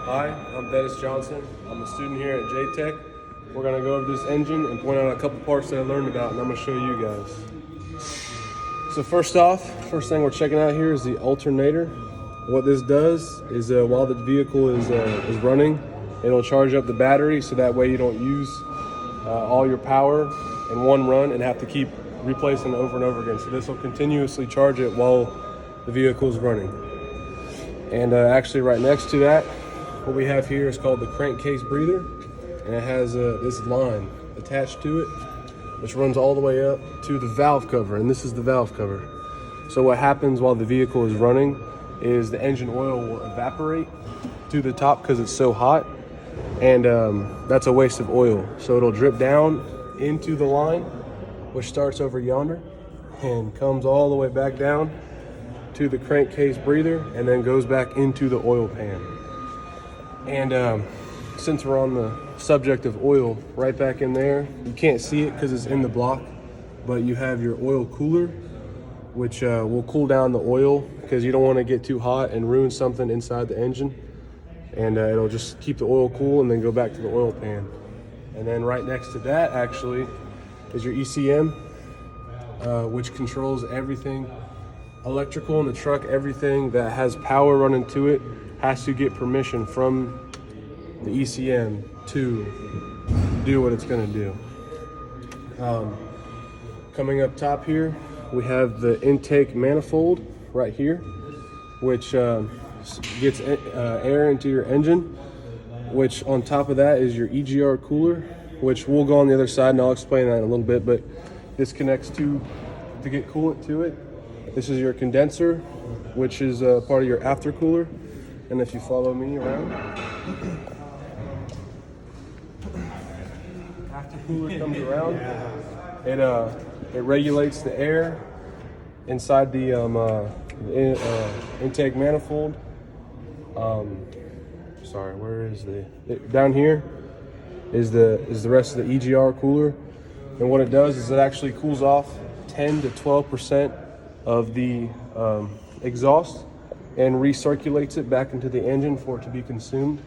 Hi, I'm Dennis Johnson. I'm a student here at JTech. We're going to go over this engine and point out a couple parts that I learned about, and I'm going to show you guys. So first thing we're checking out here is the alternator. What this does is while the vehicle is running, it'll charge up the battery so that way you don't use all your power in one run and have to keep replacing it over and over again. So this will continuously charge it while the vehicle is running. And actually right next to that, what we have here is called the crankcase breather, and it has this line attached to it, which runs all the way up to the valve cover, and this is the valve cover. So what happens while the vehicle is running is the engine oil will evaporate to the top because it's so hot, and that's a waste of oil. So it'll drip down into the line, which starts over yonder and comes all the way back down to the crankcase breather and then goes back into the oil pan. And since we're on the subject of oil, right back in there, you can't see it because it's in the block, but you have your oil cooler, which will cool down the oil because you don't want to get too hot and ruin something inside the engine. And it'll just keep the oil cool and then go back to the oil pan. And then right next to that actually is your ECM, which controls everything electrical in the truck. Everything that has power running to it has to get permission from the ECM to do what it's going to do. Coming up top here, we have the intake manifold right here, which gets air into your engine, which on top of that is your EGR cooler, which we'll go on the other side and I'll explain that in a little bit, but this connects to get coolant to it. This is your condenser, which is part of your aftercooler. And if you follow me around, aftercooler comes around. It regulates the air inside the intake manifold. Sorry, where is down here is the rest of the EGR cooler, and what it does is it actually cools off 10 to 12% of the exhaust and recirculates it back into the engine for it to be consumed.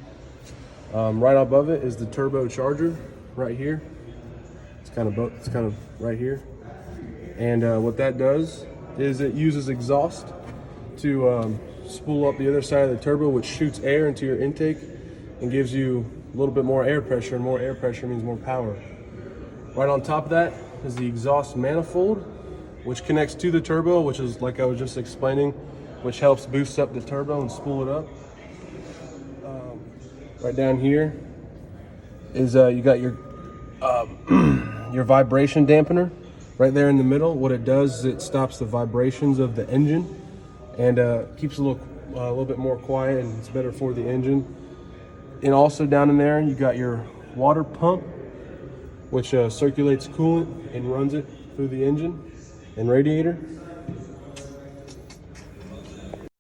Right above it is the turbocharger right here. It's kind of right here. And what that does is it uses exhaust to spool up the other side of the turbo, which shoots air into your intake and gives you a little bit more air pressure, and more air pressure means more power. Right on top of that is the exhaust manifold, which connects to the turbo, which is like I was just explaining, which helps boost up the turbo and spool it up. Right down here is you got your your vibration dampener right there in the middle. What it does is it stops the vibrations of the engine and keeps a little bit more quiet, and it's better for the engine. And also down in there you got your water pump, which circulates coolant and runs it through the engine and radiator.